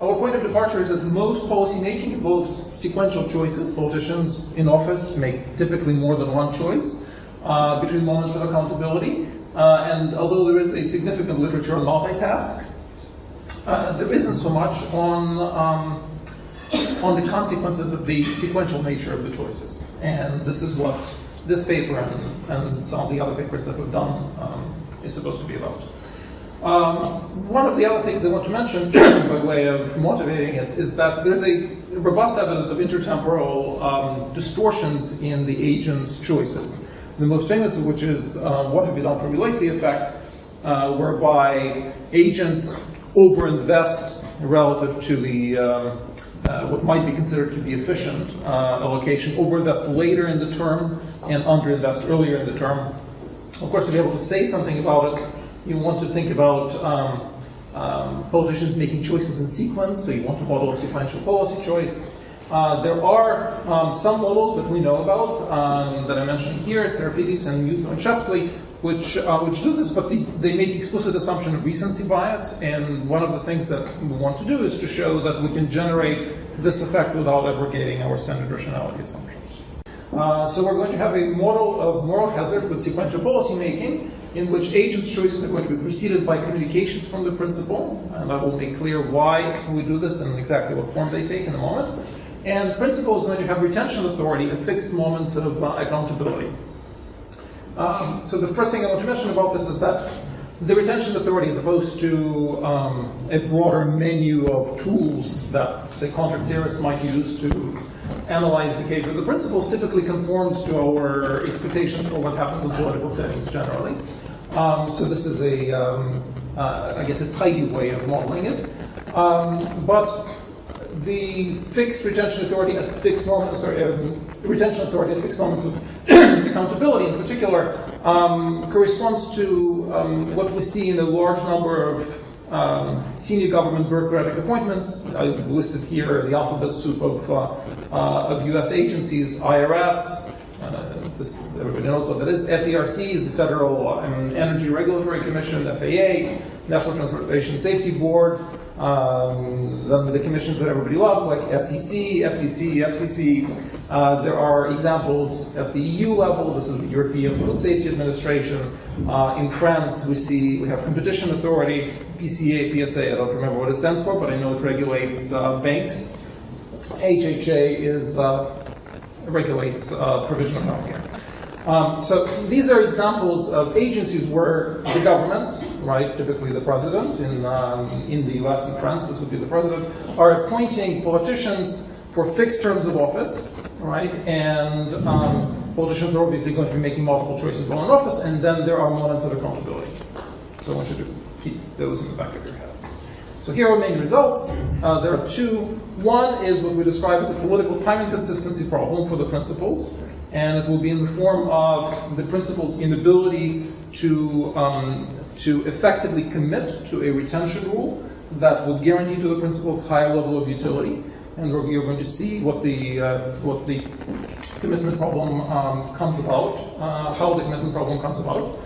Our point of departure is that most policymaking involves sequential choices. Politicians in office make typically more than one choice between moments of accountability. And although there is a significant literature on multitask, there isn't so much on the consequences of the sequential nature of the choices. And this is what this paper and some of the other papers that we've done is supposed to be about. One of the other things I want to mention, by way of motivating it, is that there's a robust evidence of intertemporal distortions in the agent's choices. The most famous of which is what have you done for me lately effect, whereby agents overinvest relative to the what might be considered to be efficient allocation, overinvest later in the term and underinvest earlier in the term. Of course, to be able to say something about it, you want to think about politicians making choices in sequence, so you want to model a sequential policy choice. There are some models that we know about that I mentioned here, Serafidis and Muto and Shepsley, which do this, but they make explicit assumption of recency bias, and one of the things that we want to do is to show that we can generate this effect without abrogating our standard rationality assumptions. So we're going to have a model of moral hazard with sequential policy making, in which agents' choices are going to be preceded by communications from the principal, and I will make clear why we do this and exactly what form they take in a moment. And the principal is going to have retention authority at fixed moments of accountability. So the first thing I want to mention about this is that the retention authority, as opposed to a broader menu of tools that, say, contract theorists might use to analyze behavior, the principles typically conforms to our expectations for what happens in political settings generally. So this is I guess, a tidy way of modeling it. But the fixed retention authority at fixed moments, retention authority at fixed moments of accountability in particular corresponds to what we see in a large number of senior government bureaucratic appointments. I've listed here the alphabet soup of U.S. agencies: IRS. Everybody knows what that is. FERC is the Federal Energy Regulatory Commission, FAA, National Transportation Safety Board. Then the commissions that everybody loves, like SEC, FTC, FCC. There are examples at the EU level. This is the European Food Safety Administration. In France, we have Competition Authority, PCA, PSA. I don't remember what it stands for, but I know it regulates banks. HHA regulates provision of healthcare. So these are examples of agencies where the governments, right, typically the president, in the US and France, this would be the president, are appointing politicians for fixed terms of office, right, and politicians are obviously going to be making multiple choices while in office, and then there are moments of accountability. So I want you to keep those in the back of your head. So here are main results. There are two. One is what we describe as a political time inconsistency problem for the principals, and it will be in the form of the principal's inability to effectively commit to a retention rule that would guarantee to the principals higher level of utility. And you're going to see what the commitment problem comes about, how the commitment problem comes about.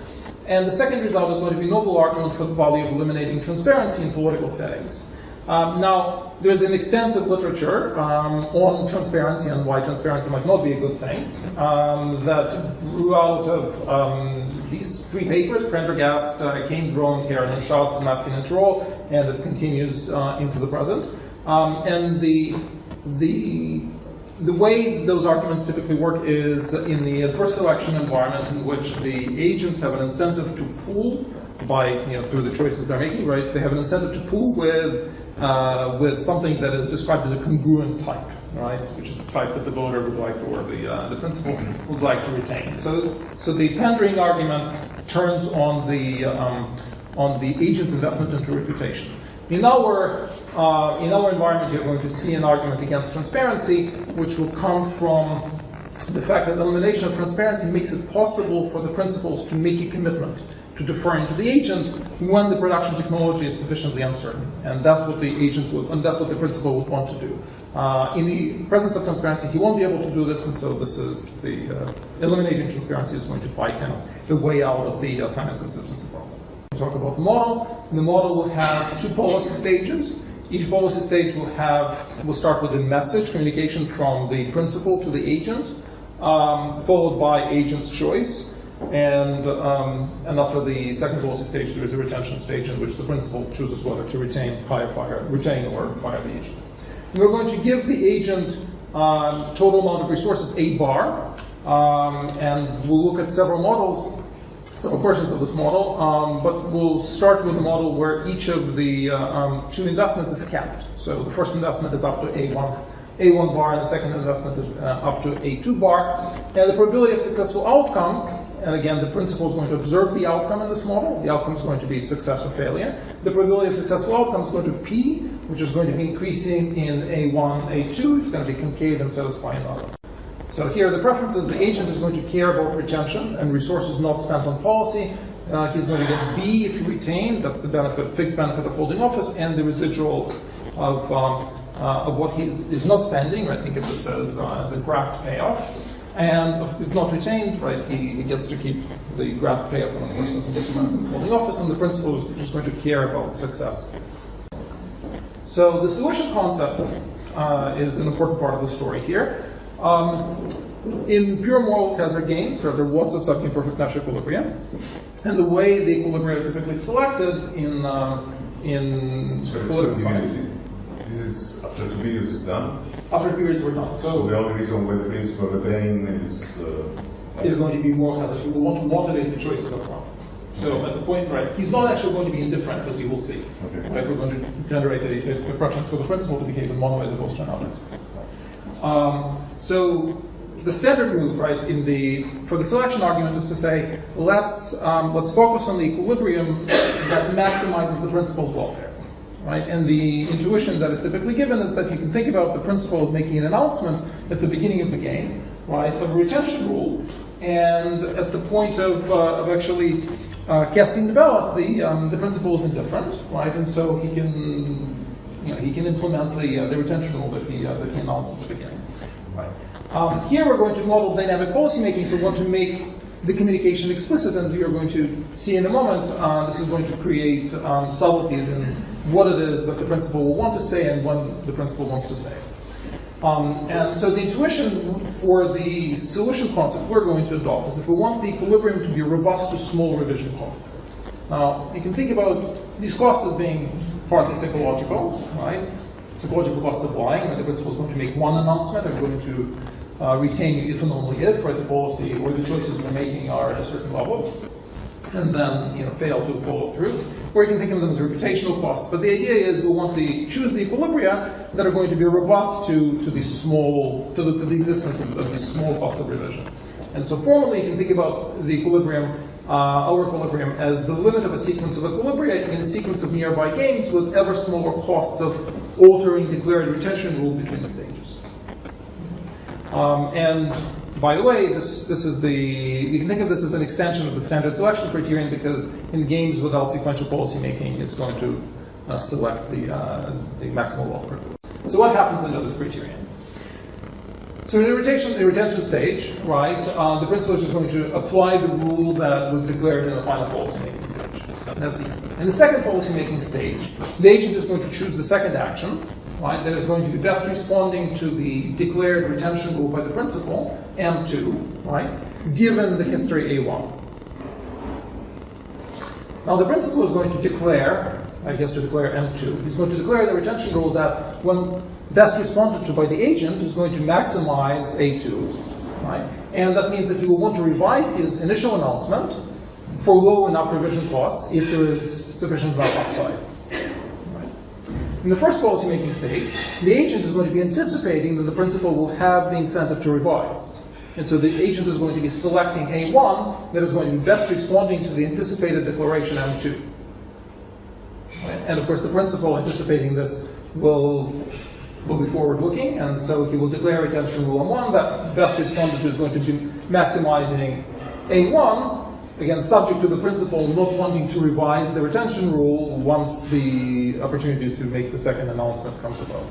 And the second result is going to be a novel argument for the value of eliminating transparency in political settings. Now, there's an extensive literature on transparency and why transparency might not be a good thing that grew out of these three papers: Prendergast, Keynes, Rowan, Karen, and Schatz, and Maskin and Troll, and it continues into the present. And the way those arguments typically work is in the adverse selection environment, in which the agents have an incentive to pool through the choices they're making, right? They have an incentive to pool with something that is described as a congruent type, right? Which is the type that the voter would like, or the principal would like to retain. So the pandering argument turns on the agent's investment into reputation. In our environment, you're going to see an argument against transparency, which will come from the fact that elimination of transparency makes it possible for the principals to make a commitment to deferring to the agent when the production technology is sufficiently uncertain, and that's what the agent would, and that's what the principal would want to do. In the presence of transparency, he won't be able to do this, and so this is the eliminating transparency is going to buy him the way out of the time inconsistency problem. We'll talk about the model. The model will have two policy stages. Each policy stage will start with a message, communication from the principal to the agent, followed by agent's choice. And after the second policy stage, there is a retention stage in which the principal chooses whether to retain or fire the agent. We're going to give the agent total amount of resources, a bar, and we'll look at several models, several portions of this model, but we'll start with a model where each of the two investments is capped. So the first investment is up to A1 bar, and the second investment is up to A2 bar. And the probability of successful outcome, and again, the principal is going to observe the outcome in this model. The outcome is going to be success or failure. The probability of successful outcome is going to be P, which is going to be increasing in A1, A2. It's going to be concave and satisfying another. So here the preference is the agent is going to care about retention and resources not spent on policy. He's going to get B if he retained. That's the benefit, fixed benefit of holding office, and the residual of what he is not spending. Right? Think of this as a graft payoff. And if not retained, right, he gets to keep the graft payoff, and of course doesn't get to benefit of holding office, and the principal is just going to care about success. So the solution concept is an important part of the story here. In pure moral hazard games, there are lots of subimperfect Nash equilibria, and the way the equilibria are typically selected in political science. This is after 2 periods is done. After periods were done. So the only reason why the principal retain is going to be moral hazard. He will want to motivate the choices up front. So at the point, right, he's not actually going to be indifferent, as you will see. Okay. Right, we're going to generate a preference for the principal to behave in one way as opposed to another. So the standard move, right, for the selection argument is to say, let's focus on the equilibrium that maximizes the principal's welfare, right? And the intuition that is typically given is that you can think about the principal as making an announcement at the beginning of the game, right, of a retention rule, and at the point of actually casting the ballot, the principal is indifferent, right, and so he can implement the retention rule that he announced at the beginning. Right. Here we're going to model dynamic policymaking, so we want to make the communication explicit, and as you're going to see in a moment, this is going to create subtleties in what it is that the principal will want to say and when the principal wants to say. And so the intuition for the solution concept we're going to adopt is that we want the equilibrium to be robust to small revision costs. Now, you can think about these costs as being partly psychological, right? Psychological costs of lying, where the principal is going to make one announcement and going to retain you if and only if, right, the policy or the choices we're making are at a certain level, and then fail to follow through. Or you can think of them as reputational costs. But the idea is we want to choose the equilibria that are going to be robust to the existence of these small costs of revision. And so formally, you can think about the equilibrium, our equilibrium, as the limit of a sequence of equilibria in a sequence of nearby games with ever smaller costs of altering declared retention rule between the stages. And by the way, this is you can think of this as an extension of the standard selection criterion, because in games without sequential policymaking, it's going to select the maximal wealth privilege. So what happens under this criterion? So in the retention stage, right, the principal is just going to apply the rule that was declared in the final policymaking stage. That's easy. In the second policymaking stage, the agent is going to choose the second action, right, that is going to be best responding to the declared retention rule by the principal, M2, right, given the history A1. Now the principal is going to declare, M2, he's going to declare the retention rule that when best responded to by the agent is going to maximize A2, right, and that means that he will want to revise his initial announcement for low enough revision costs if there is sufficient amount of upside. In the first policymaking stage, the agent is going to be anticipating that the principal will have the incentive to revise. And so the agent is going to be selecting A1 that is going to be best responding to the anticipated declaration M2. Right? And of course, the principal anticipating this will be forward-looking, and so he will declare retention rule M1 that best responded to is going to be maximizing A1, again, subject to the principal not wanting to revise the retention rule once the opportunity to make the second announcement comes about.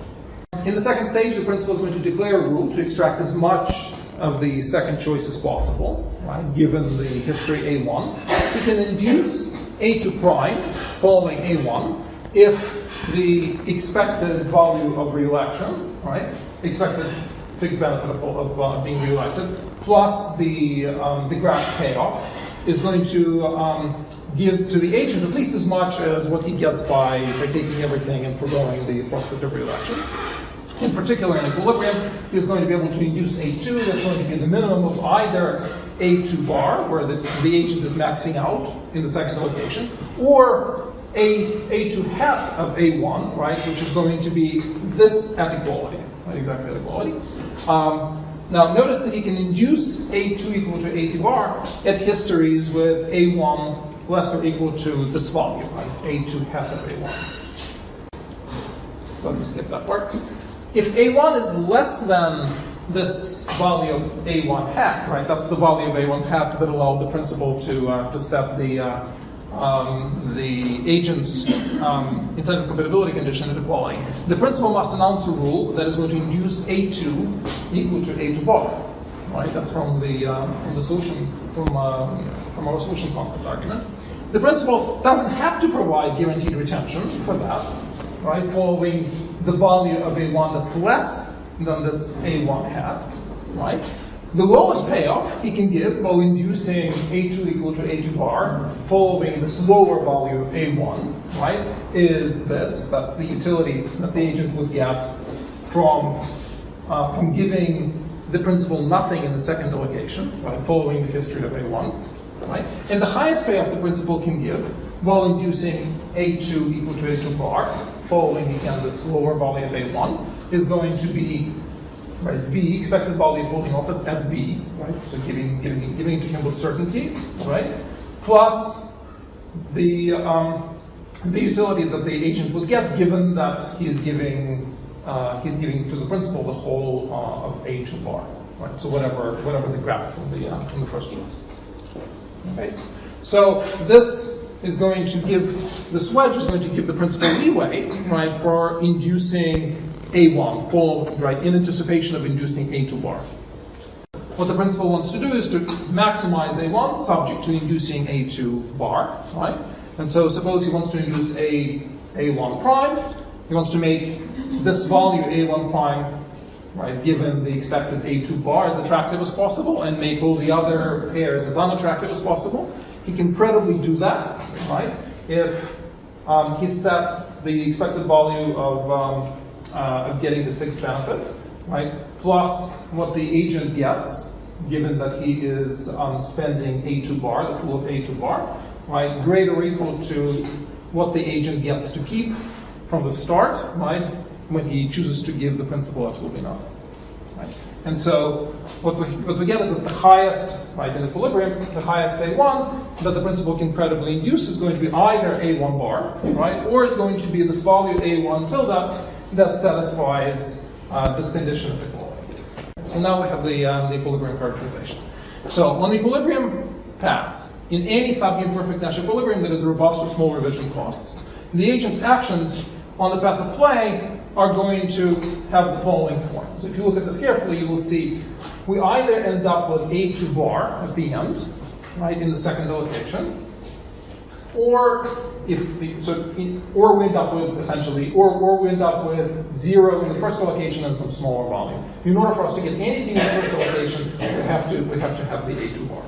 In the second stage, the principal is going to declare a rule to extract as much of the second choice as possible, right, given the history A1. He can induce A2 prime following A1 if the expected value of re-election, right? Expected fixed benefit of being re-elected, plus the graph payoff is going to give to the agent at least as much as what he gets by taking everything and foregoing the prospect of re-election. In particular, in equilibrium, he's going to be able to induce A2 that's going to be the minimum of either A2 bar, where the agent is maxing out in the second location, or A2 hat of A1, right, which is going to be this at equality, right, exactly at equality. Now, notice that he can induce A2 equal to A2 bar at histories with A1 less or equal to this value, right, A2 hat of A1. Let me skip that part. If A1 is less than this value of A1 hat, right, that's the value of A1 hat that allowed the principal to set the agent's incentive compatibility condition at equality. The principal must announce a rule that is going to induce A2 equal to A2 bar. Right, that's from the solution from our solution concept argument. The principal doesn't have to provide guaranteed retention for that, right? Following the value of A1 that's less than this A1 hat, right? The lowest payoff he can give while inducing A2 equal to A2 bar, following this lower value of A1, right, is this. That's the utility that the agent would get from giving the principal nothing in the second allocation, right, following the history of A1, right? And the highest payoff the principal can give while inducing A2 equal to A2 bar, following again this lower value of A1, is going to be, right, B, expected value of holding office at B, right? So giving to him with certainty, right? Plus the utility that the agent would get, given that he's giving to the principal the whole of A2 bar, right? So whatever the graph from the first choice. Okay. So this is going to give, this wedge is going to give the principal leeway, right, for inducing A1, full, right, in anticipation of inducing A2 bar. What the principal wants to do is to maximize A1 subject to inducing A2 bar, right? And so suppose he wants to induce A1 prime. He wants to make this value A1 prime, right, given the expected A2 bar, as attractive as possible, and make all the other pairs as unattractive as possible. He can credibly do that, right, if he sets the expected value of getting the fixed benefit, right, plus what the agent gets, given that he is spending A2 bar, the full of A2 bar, right, greater or equal to what the agent gets to keep from the start, right, when he chooses to give the principal absolutely nothing. Right? And so what we get is that the highest, right, in equilibrium, the highest A1 that the principal can credibly induce is going to be either A1 bar, right, or is going to be this value A1 tilde that satisfies this condition of equality. So now we have the equilibrium characterization. So on the equilibrium path, in any subimperfect Nash equilibrium that is robust to small revision costs, the agent's actions on the path of play are going to have the following form. So if you look at this carefully, you will see we either end up with A2 bar at the end, right, in the second allocation, or or we end up with essentially, or we end up with 0 in the first allocation and some smaller volume. In order for us to get anything in the first allocation, we have to have the A2 bar.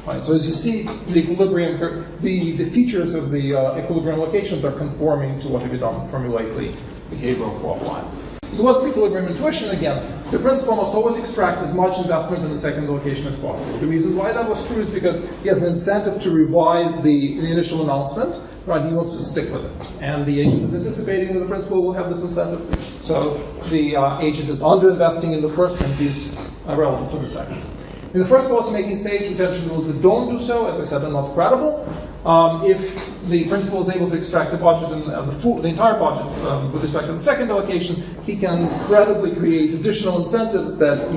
Right, so as you see, the equilibrium, the features of the equilibrium locations are conforming to what have been done formulaically behavioral profile. So what's the equilibrium intuition? Again, the principal must always extract as much investment in the second location as possible. The reason why that was true is because he has an incentive to revise the initial announcement, right? He wants to stick with it. And the agent is anticipating that the principal will have this incentive. So the agent is underinvesting in the first and he's relative to the second. In the first policy-making stage, retention rules that don't do so, as I said, are not credible. If the principal is able to extract the budget and the entire budget with respect to the second allocation, he can credibly create additional incentives that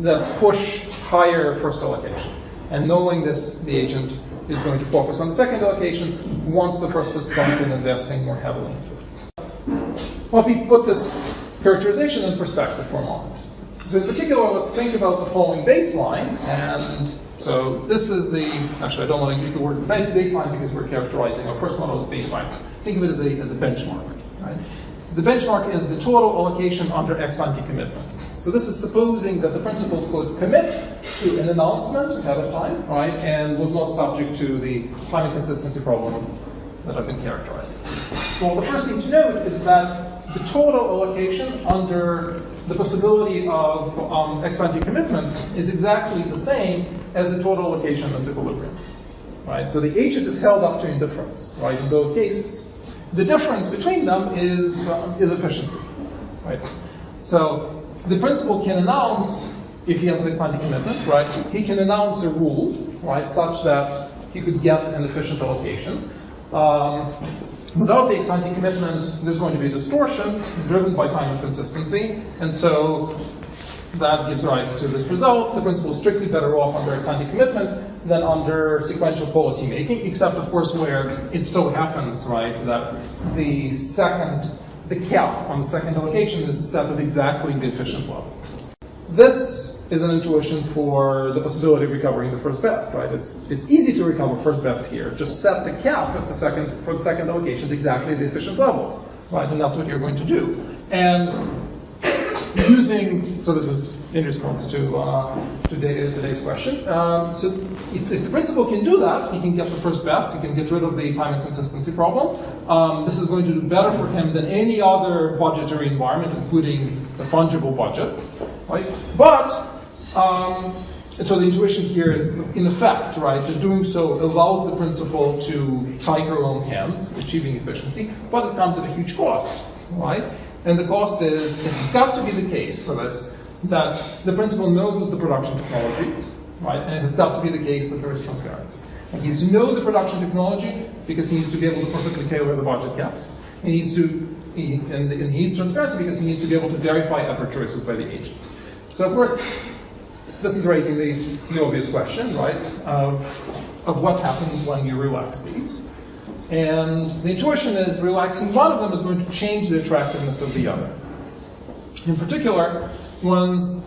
that push higher first allocation. And knowing this, the agent is going to focus on the second allocation once the first is sunk in investing more heavily into it. Let me put this characterization in perspective for a moment. So in particular, let's think about the following baseline and So this is the, actually I don't want to use the word baseline because we're characterizing our first model as baseline. Think of it as a benchmark, right? The benchmark is the total allocation under ex-ante commitment. So this is supposing that the principal could commit to an announcement ahead of time, right, and was not subject to the time inconsistency problem that I've been characterizing. Well, the first thing to note is that the total allocation under the possibility of ex-ante commitment is exactly the same as the total allocation in this equilibrium, right? So the agent is held up to indifference, right, in both cases. The difference between them is efficiency, right? So the principal can announce, if he has an ex-ante commitment, right, he can announce a rule, right, such that he could get an efficient allocation. Without the ex-ante commitment, there's going to be a distortion driven by time inconsistency, and so that gives rise to this result. The principal is strictly better off under ex-ante commitment than under sequential policy making, except of course where it so happens, right, that the cap on the second allocation is set at exactly the efficient level. This is an intuition for the possibility of recovering the first best, right? It's easy to recover first best here. Just set the cap at for the second allocation to exactly the efficient level, right? And that's what you're going to do. And using, so this is in response to today's question. So if the principal can do that, he can get the first best, he can get rid of the time inconsistency problem. This is going to do better for him than any other budgetary environment, including the fungible budget, right? But, so the intuition here is, in effect, right, that doing so allows the principal to tie her own hands, achieving efficiency, but it comes at a huge cost, right? And the cost is, it's got to be the case for this, that the principal knows the production technology, right? And it's got to be the case that there is transparency. And he needs to know the production technology because he needs to be able to perfectly tailor the budget caps. He needs transparency because he needs to be able to verify effort choices by the agent. So of course, this is raising the obvious question, right, of what happens when you relax these. And the intuition is relaxing one of them is going to change the attractiveness of the other. In particular, when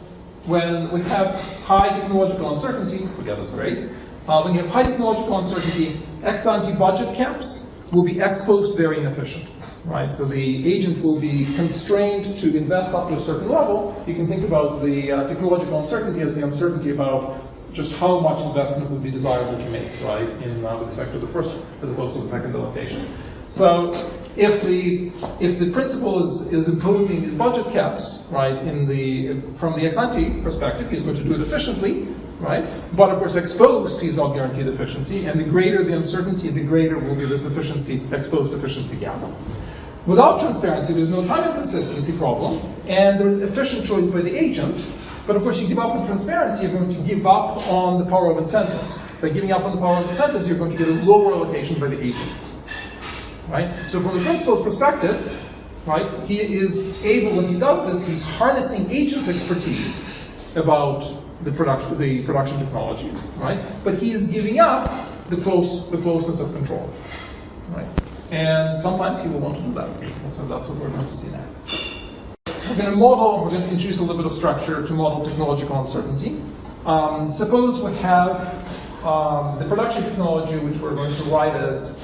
we have high technological uncertainty, forget is great, when you have high technological uncertainty, ex-ante budget caps will be ex-post very inefficient, right? So the agent will be constrained to invest up to a certain level. You can think about the technological uncertainty as the uncertainty about just how much investment would be desirable to make, right, in with respect to the first as opposed to the second allocation. So if the principal is imposing these budget caps, right, from the ex-ante perspective, he's going to do it efficiently, right? But of course, exposed, he's not guaranteed efficiency, and the greater the uncertainty, the greater will be this exposed efficiency gap. Without transparency, there's no time inconsistency problem, and there's efficient choice by the agent. But of course, you give up on transparency, you're going to give up on the power of incentives. By giving up on the power of incentives, you're going to get a lower allocation by the agent, right? So from the principal's perspective, right, he is able, when he does this, he's harnessing agent's expertise about the production technology, right? But he is giving up the closeness of control, right? And sometimes he will want to do that. So that's what we're going to see next. We're going to introduce a little bit of structure to model technological uncertainty. Suppose we have the production technology, which we're going to write as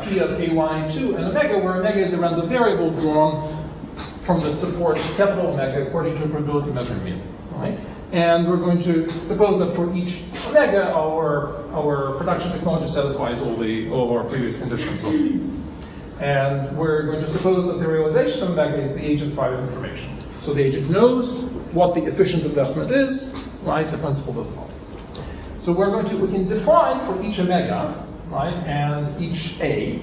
P of AY2 and omega, where omega is a random variable drawn from the support capital omega according to a probability measuring mean, right? And we're going to suppose that for each omega, our production technology satisfies all of our previous conditions. And we're going to suppose that the realization of omega is the agent private information. So the agent knows what the efficient investment is, right? The principal does not. So we can define for each omega, right, and each A,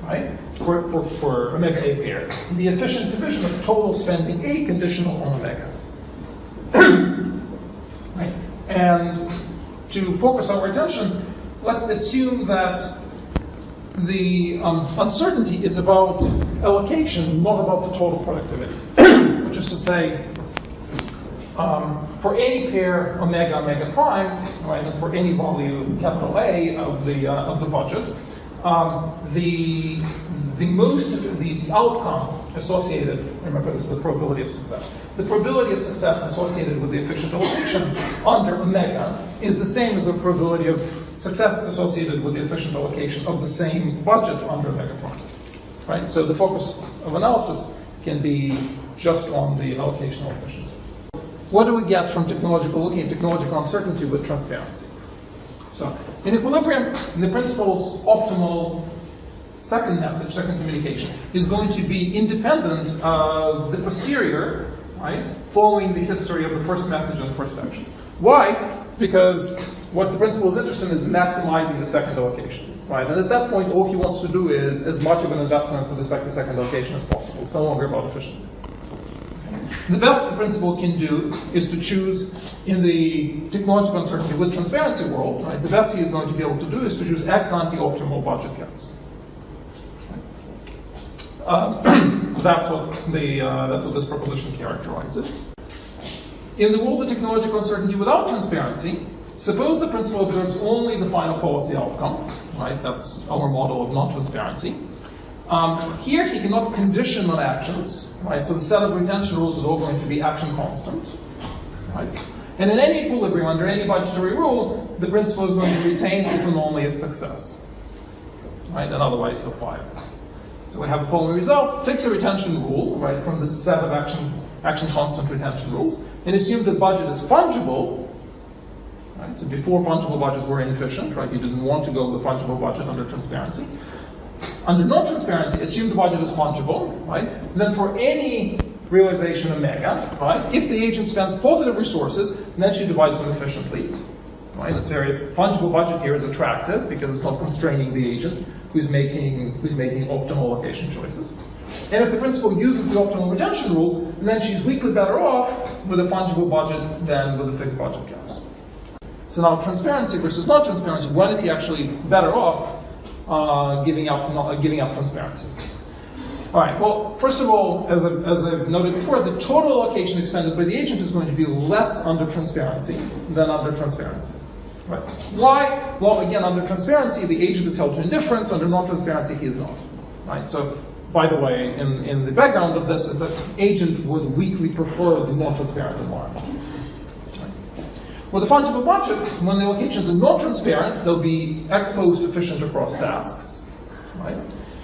right, for omega A pair, the efficient division of total spending A conditional on omega. Right? And to focus our attention, let's assume that the uncertainty is about allocation, not about the total productivity. Which is to say, for any pair omega prime, right, and for any value capital A of the budget, the outcome associated, remember this is the probability of success. The probability of success associated with the efficient allocation under omega is the same as the probability of success associated with the efficient allocation of the same budget under a megaproject. Right? So the focus of analysis can be just on the allocational efficiency. What do we get from looking at technological uncertainty with transparency? So in equilibrium, the principal's optimal second message, second communication, is going to be independent of the posterior, right, following the history of the first message and the first action. Why? Because what the principal is interested in is maximizing the second allocation, right? And at that point, all he wants to do is as much of an investment with respect to second allocation as possible. It's no longer about efficiency. The best the principal can do is to choose in the technological uncertainty with transparency world, right? The best he is going to be able to do is to choose ex-ante optimal budget cuts. That's what this proposition characterizes. In the world of technological uncertainty without transparency, suppose the principal observes only the final policy outcome, right? That's our model of non-transparency. Here he cannot condition on actions, right? So the set of retention rules is all going to be action constant, right? And in any equilibrium, under any budgetary rule, the principal is going to retain if and only if success, right? And otherwise he'll fire. So we have the following result: fix a retention rule, right, from the set of action constant retention rules, and assume the budget is fungible. Right? So before fungible budgets were inefficient, right? You didn't want to go with a fungible budget under transparency. Under non-transparency, assume the budget is fungible, right? And then for any realization omega, right, if the agent spends positive resources, then she divides them efficiently. Right? That's very fungible budget here is attractive because it's not constraining the agent who's making optimal allocation choices. And if the principal uses the optimal retention rule, then she's weakly better off with a fungible budget than with a fixed budget caps. So now transparency versus non-transparency, when is he actually better off giving up transparency? All right, well, first of all, as I've noted before, the total allocation expended by the agent is going to be less under transparency than under transparency. Right? Why? Well, again, under transparency, the agent is held to indifference. Under non-transparency, he is not. Right? So, by the way, in the background of this is that agent would weakly prefer the non-transparent environment. Right? With a fungible budget, when the allocations are non-transparent, they'll be ex-post efficient across tasks. Right?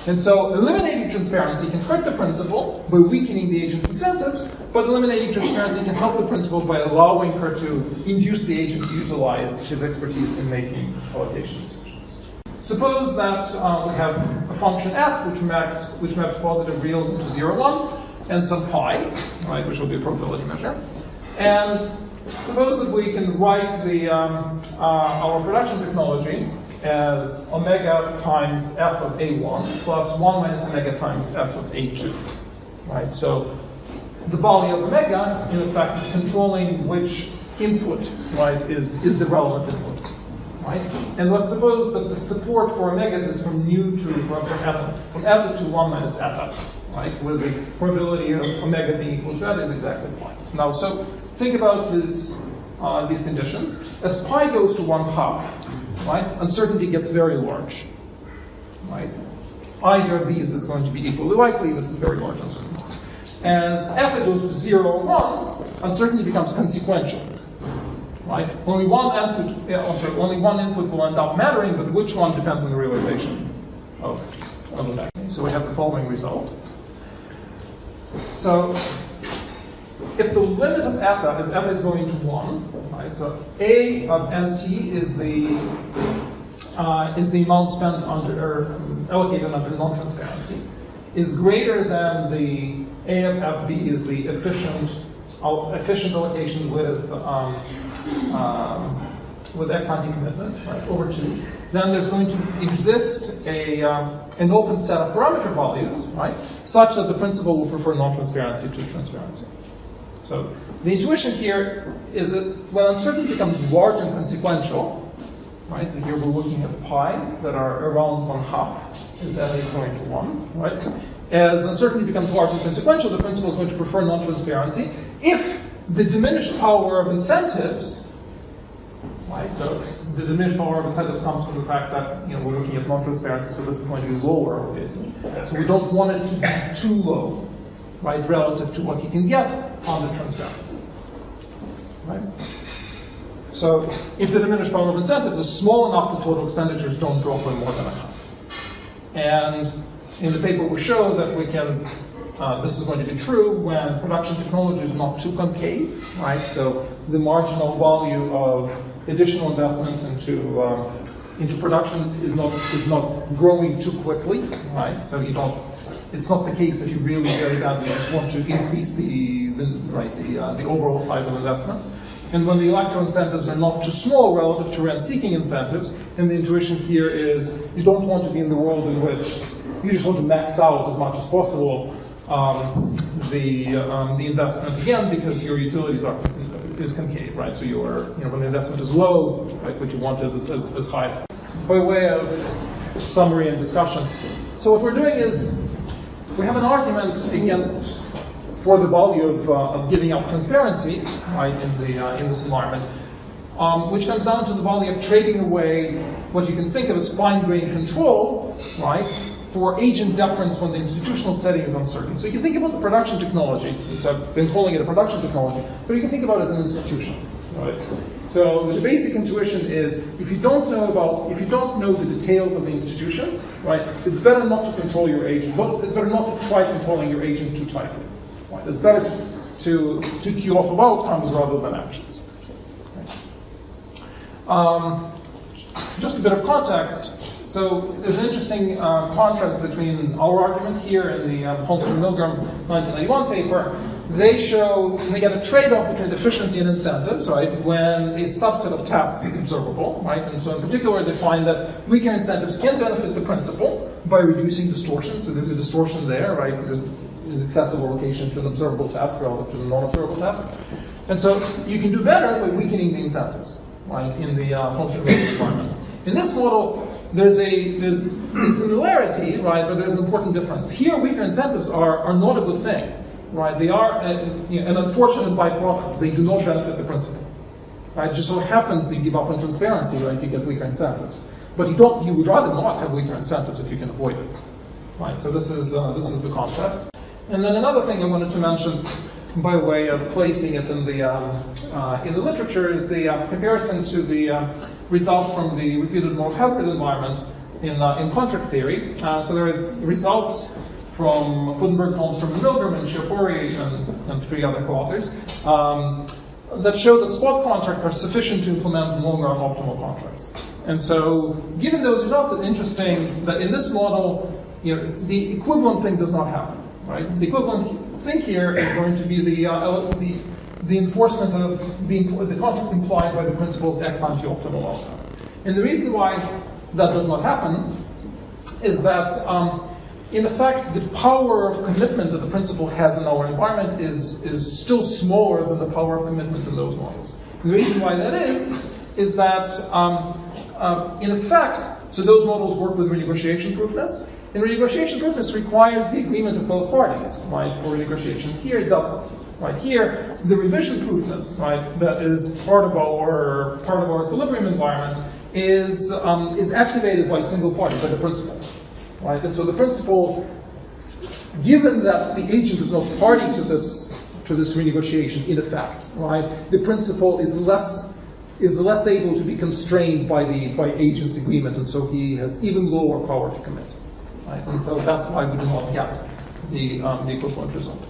And so eliminating transparency can hurt the principal by weakening the agent's incentives, but eliminating transparency can help the principal by allowing her to induce the agent to utilize his expertise in making allocation decisions. Suppose that we have a function f which maps positive reals into 0, 1, and some pi, right, which will be a probability measure. And suppose that we can write our production technology as omega times f of a1 plus 1 minus omega times f of a2. Right? So the value of omega, in effect, is controlling which input, right, is the relevant input. Right? And let's suppose that the support for omegas is from nu to from eta to 1 minus eta, right? Where the probability of omega being equal to eta is exactly 1. Now, so think about these conditions. As pi goes to 1/2, right, uncertainty gets very large. Right? Either of these is going to be equally likely. This is very large uncertainty. As eta goes to 0 or 1, uncertainty becomes consequential. Right? Only one input will end up mattering, but which one depends on the realization of the mechanism. So we have the following result. So if the limit of eta is going to 1, right? So a of nt is the amount spent under allocated under non-transparency, is greater than the a of fb is the efficient allocation with ex-ante commitment, right, over 2. Then there's going to exist an open set of parameter values, right, such that the principal will prefer non-transparency to transparency. So the intuition here is that when uncertainty becomes large and consequential, right, so here we're looking at pi's that are around 1/2, is that is going to 1, right? As uncertainty becomes large and consequential, the principal is going to prefer non-transparency if the diminished power of incentives, right, so the diminished power of incentives comes from the fact that, you know, we're looking at non-transparency, so this is going to be lower, obviously. So we don't want it to be too low, right, relative to what you can get on the transparency, right? So if the diminished power of incentives is small enough, the total expenditures don't drop by more than a half. And in the paper we show that we can, this is going to be true when production technology is not too concave, right? So the marginal value of additional investments into production is not growing too quickly, right? So you don't. It's not the case that you really very badly just want to increase the overall size of investment. And when the electro incentives are not too small relative to rent-seeking incentives, and the intuition here is you don't want to be in the world in which you just want to max out as much as possible the investment again because your utilities is concave, right? So when the investment is low, right, what you want is as high as possible. By way of summary and discussion, so what we're doing is we have an argument against for the value of giving up transparency, right, in this environment, which comes down to the value of trading away what you can think of as fine-grained control, right, for agent deference when the institutional setting is uncertain. So you can think about the production technology. So I've been calling it a production technology, but you can think about it as an institution, right? So the basic intuition is if you don't know the details of the institution, right, it's better not to control your agent. It's better not to try controlling your agent too tightly. Right? It's better to key off of outcomes rather than actions. Right? Just a bit of context. So there's an interesting contrast between our argument here and the Holmstrom-Milgram 1991 paper. They get a trade-off between efficiency and incentives, right, when a subset of tasks is observable, right? And so in particular, they find that weaker incentives can benefit the principal by reducing distortion. So there's a distortion there, right? There's excessive allocation to an observable task relative to a non-observable task. And so you can do better by weakening the incentives, right, in the Holmstrom-Milgram environment. In this model, there's a similarity, right, but there's an important difference. Here, weaker incentives are not a good thing, right? They are an unfortunate byproduct. They do not benefit the principal, right? It just so happens that you give up on transparency, right? You get weaker incentives, but you would rather not have weaker incentives if you can avoid it, right? So this is the contrast. And then another thing I wanted to mention, by way of placing it in the literature, is the comparison to the results from the repeated moral hazard environment in contract theory. So there are results from Fundación, Holmstrom, and Milgram, and Shapuri, and three other co-authors, that show that spot contracts are sufficient to implement long-run optimal contracts. And so, given those results, it's interesting that in this model, the equivalent thing does not happen. Right? The equivalent thing here is going to be the enforcement of the contract implied by the principle's ex-ante optimal outcome. And the reason why that does not happen is that, in effect, the power of commitment that the principle has in our environment is still smaller than the power of commitment in those models. And the reason why that is that, in effect, so those models work with renegotiation proofness. And renegotiation proofness requires the agreement of both parties, right, for renegotiation. Here it doesn't, right? Here, the revision proofness, right, that is part of our equilibrium environment is activated by a single party, by the principal, right? And so the principal, given that the agent is not party to this renegotiation, in effect, right, the principal is less able to be constrained by agent's agreement, and so he has even lower power to commit. Right? And so that's why we do not get the equivalent result.